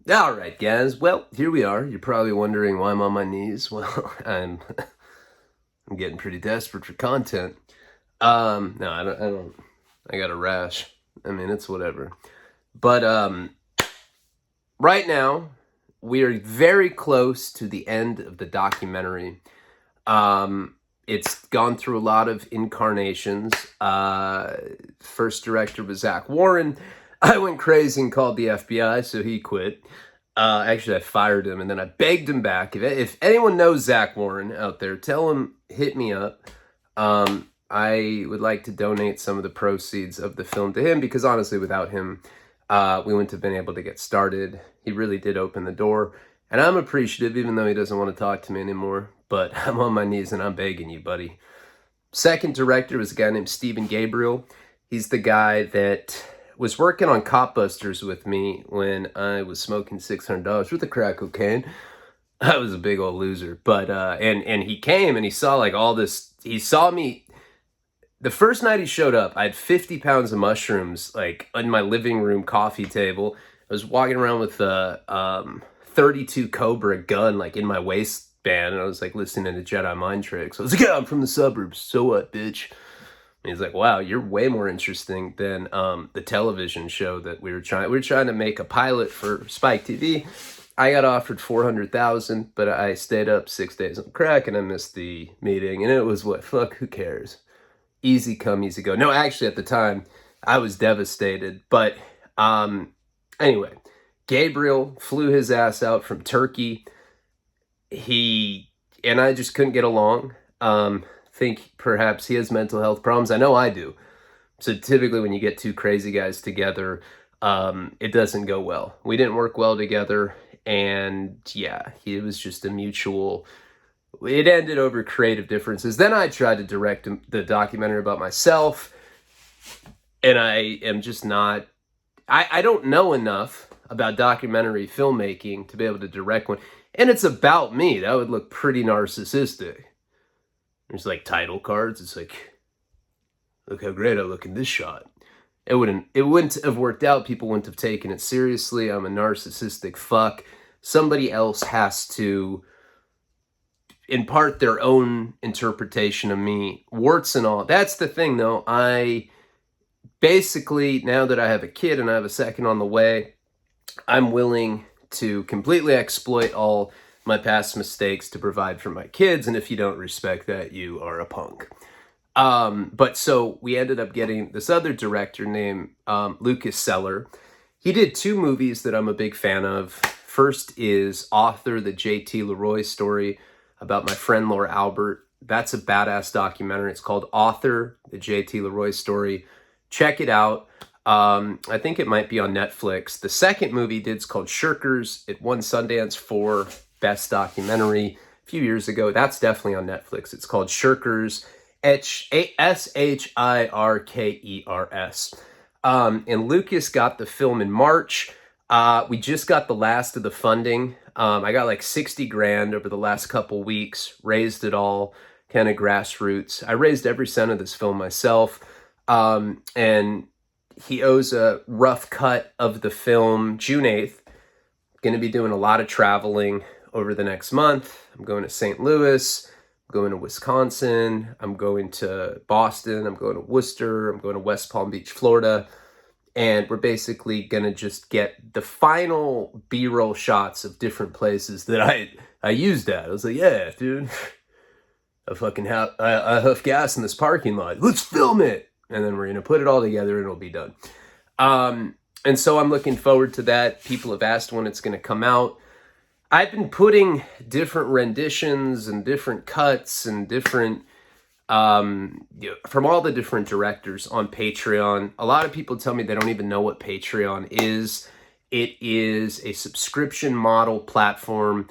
All right, guys. Well, here we are. You're probably wondering why I'm on my knees. Well, I'm getting pretty desperate for content. No, I don't. I got a rash. I mean, it's whatever. But right now, we are very close to the end of the documentary. It's gone through a lot of incarnations. First director was Zach Warren. I went crazy and called the FBI, so he quit. Actually, I fired him, and then I begged him back. If anyone knows Zach Warren out there, tell him, hit me up. I would like to donate some of the proceeds of the film to him, because honestly, without him, we wouldn't have been able to get started. He really did open the door, and I'm appreciative, even though he doesn't want to talk to me anymore. But I'm on my knees, and I'm begging you, buddy. Second director was a guy named Stephen Gabriel. He's the guy that was working on Cop Busters with me when I was smoking $600 worth of crack cocaine. I was a big old loser. But and he came and he saw like all this. He saw me the first night he showed up. I had 50 pounds of mushrooms like on my living room coffee table. I was walking around with a 32 Cobra gun like in my waistband, and I was like listening to Jedi mind tricks. I was like, yeah, I'm from the suburbs. So what, bitch? And he's like, wow, you're way more interesting than the television show that we were trying. We were trying to make a pilot for Spike TV. I got offered $400,000, but I stayed up 6 days on crack, and I missed the meeting. And it was what? Fuck, who cares? Easy come, easy go. No, actually, at the time, I was devastated. But anyway, Gabriel flew his ass out from Turkey. He and I just couldn't get along. Think perhaps he has mental health problems. I know I do. So typically when you get two crazy guys together, it doesn't go well. We didn't work well together, and yeah, it was just a mutual. It ended over creative differences. Then I tried to direct the documentary about myself, and I am just not. I don't know enough about documentary filmmaking to be able to direct one, and it's about me. That would look pretty narcissistic. There's like title cards. It's like, look how great I look in this shot. It wouldn't have worked out. People wouldn't have taken it seriously. I'm a narcissistic fuck. Somebody else has to impart their own interpretation of me, warts and all. That's the thing, though. I basically, now that I have a kid and I have a second on the way, I'm willing to completely exploit all my past mistakes to provide for my kids, and if you don't respect that, you are a punk. But so we ended up getting this other director named Lucas Seller. He did two movies that I'm a big fan of. First is Author, the J.T. Leroy story about my friend Laura Albert. That's a badass documentary. It's called Author, the J.T. Leroy story. Check it out. I think it might be on Netflix. The second movie he did is called Shirkers. It won Sundance for Best Documentary a few years ago. That's definitely on Netflix. It's called Shirkers, Shirkers. And Lucas got the film in March. We just got the last of the funding. I got like 60 grand over the last couple weeks, raised it all, kind of grassroots. I raised every cent of this film myself. And he owes a rough cut of the film June 8th. Going to be doing a lot of traveling over the next month. I'm going to St. Louis, I'm going to Wisconsin, I'm going to Boston, I'm going to Worcester, I'm going to West Palm Beach, Florida. And we're basically going to just get the final B-roll shots of different places that I used at. I was like, yeah, dude, I huff gas in this parking lot. Let's film it. And then we're going to put it all together and it'll be done. And so I'm looking forward to that. People have asked when it's going to come out. I've been putting different renditions and different cuts and different, from all the different directors on Patreon. A lot of people tell me they don't even know what Patreon is. It is a subscription model platform.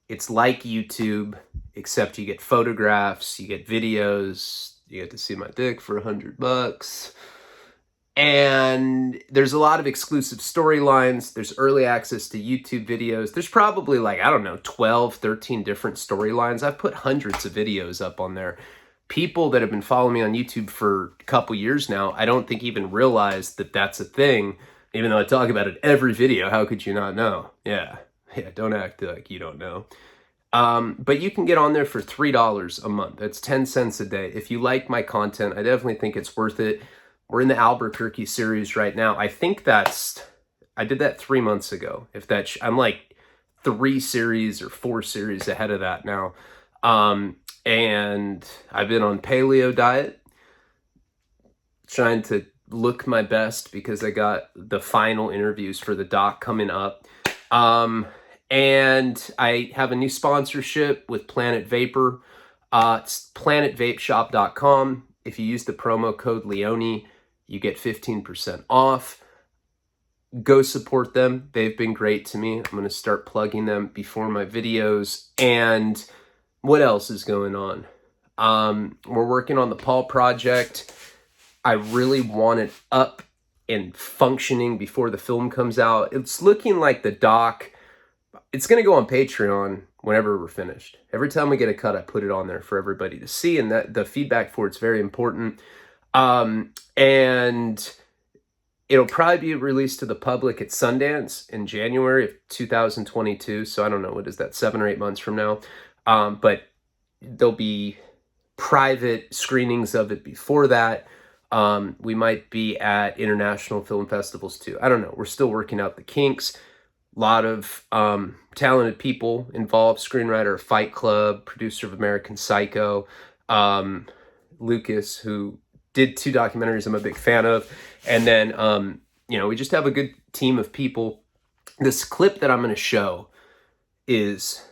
It's like YouTube, except you get photographs, you get videos, you get to see my dick for $100. And there's a lot of exclusive storylines. There's early access to YouTube videos. There's probably like, I don't know, 12, 13 different storylines. I've put hundreds of videos up on there. People that have been following me on YouTube for a couple years now, I don't think even realize that that's a thing. Even though I talk about it every video, how could you not know? Yeah, don't act like you don't know. But you can get on there for $3 a month. That's 10 cents a day. If you like my content, I definitely think it's worth it. We're in the Albuquerque series right now. I think I did that 3 months ago. I'm like 3 series or 4 series ahead of that now. And I've been on paleo diet, trying to look my best because I got the final interviews for the doc coming up. And I have a new sponsorship with Planet Vapor. It's planetvapeshop.com. If you use the promo code Leone, you get 15% off. Go support them. They've been great to me. I'm going to start plugging them before my videos. And what else is going on? We're working on the Paul Project. I really want it up and functioning before the film comes out. It's looking like the doc, it's going to go on Patreon whenever we're finished. Every time we get a cut, I put it on there for everybody to see, and that the feedback for it's very important. And it'll probably be released to the public at Sundance in January of 2022. So I don't know, what is that, 7 or 8 months from now? But there'll be private screenings of it before that. We might be at international film festivals too. I don't know. We're still working out the kinks. A lot of talented people involved. Screenwriter of Fight Club, producer of American Psycho, Lucas, who did 2 documentaries I'm a big fan of. And then, we just have a good team of people. This clip that I'm going to show is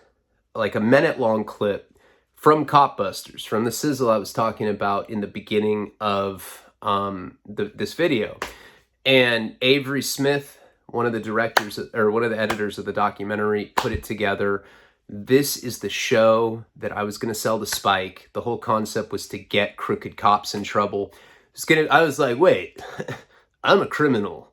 like a minute-long clip from Copbusters, from the sizzle I was talking about in the beginning of this video. And Avery Smith, one of the directors or one of the editors of the documentary, put it together. This is the show that I was going to sell to Spike. The whole concept was to get crooked cops in trouble. I was like, wait, I'm a criminal.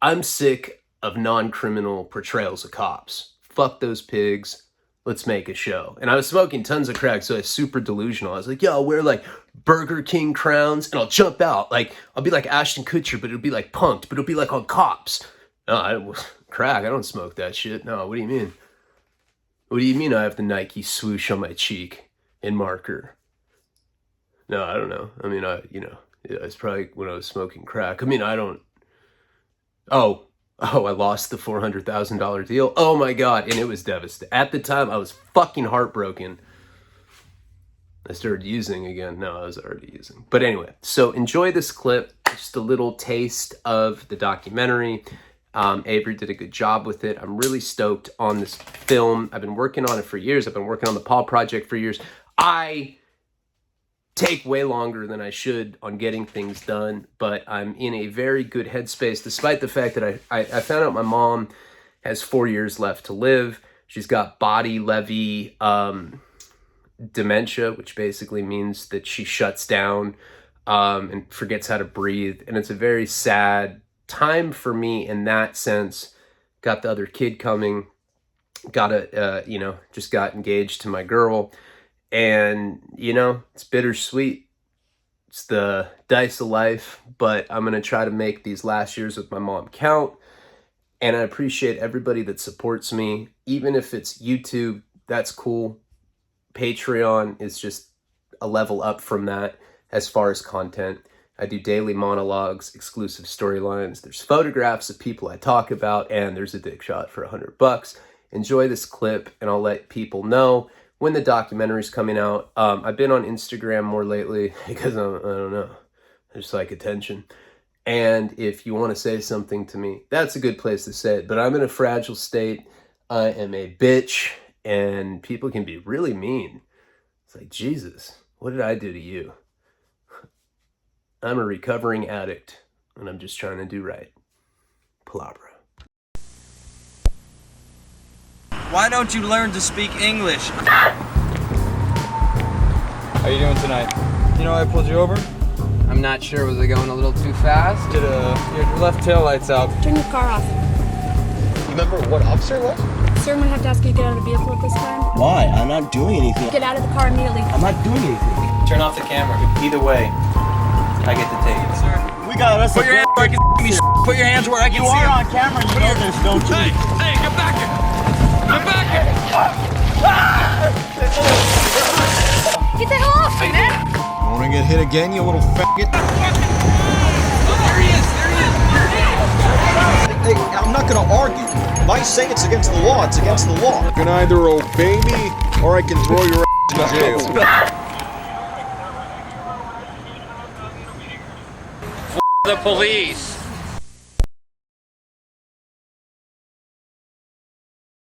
I'm sick of non-criminal portrayals of cops. Fuck those pigs. Let's make a show. And I was smoking tons of crack, so I was super delusional. I was like, I'll wear like Burger King crowns and I'll jump out. Like, I'll be like Ashton Kutcher, but it'll be like punked, but it'll be like on cops. No, crack, I don't smoke that shit. No, what do you mean? What do you mean I have the Nike swoosh on my cheek in marker? No, I don't know. I mean, it's probably when I was smoking crack. I mean, I don't... Oh, I lost the $400,000 deal. Oh my God. And it was devastating. At the time, I was fucking heartbroken. I started using again. No, I was already using. But anyway, so enjoy this clip. Just a little taste of the documentary. Avery did a good job with it. I'm really stoked on this film. I've been working on it for years. I've been working on the Paul Project for years. I take way longer than I should on getting things done, but I'm in a very good headspace, despite the fact that I found out my mom has 4 years left to live. She's got body levy dementia, which basically means that she shuts down and forgets how to breathe. And it's a very sad time for me in that sense. Got the other kid coming, just got engaged to my girl. And, it's bittersweet. It's the dice of life, but I'm going to try to make these last years with my mom count. And I appreciate everybody that supports me. Even if it's YouTube, that's cool. Patreon is just a level up from that as far as content. I do daily monologues, exclusive storylines. There's photographs of people I talk about, and there's a dick shot for $100. Enjoy this clip, and I'll let people know when the documentary's coming out. I've been on Instagram more lately because I don't know. I just like attention. And if you want to say something to me, that's a good place to say it. But I'm in a fragile state. I am a bitch, and people can be really mean. It's like, Jesus, what did I do to you? I'm a recovering addict, and I'm just trying to do right. Palabra. Why don't you learn to speak English? How you doing tonight? You know I pulled you over? I'm not sure. Was I going a little too fast? Did your left tail lights out? Turn your car off. Remember what officer it was? Sir, I'm gonna have to ask you to get out of the vehicle at this time. Why? I'm not doing anything. Get out of the car immediately. I'm not doing anything. Turn off the camera. Either way, I get to take it. Sir. We we got us. Put your hands where I can see me. Put your hands where I can You see are them. on camera, you know this, don't you? Hey, get back here! Get back here! Get the hell off me, man! Wanna get hit again, you little faggot? Oh, there he is! There he is! Hey, I'm not gonna argue. If I say it's against the law, it's against the law. You can either obey me, or I can throw your ass in jail. The police.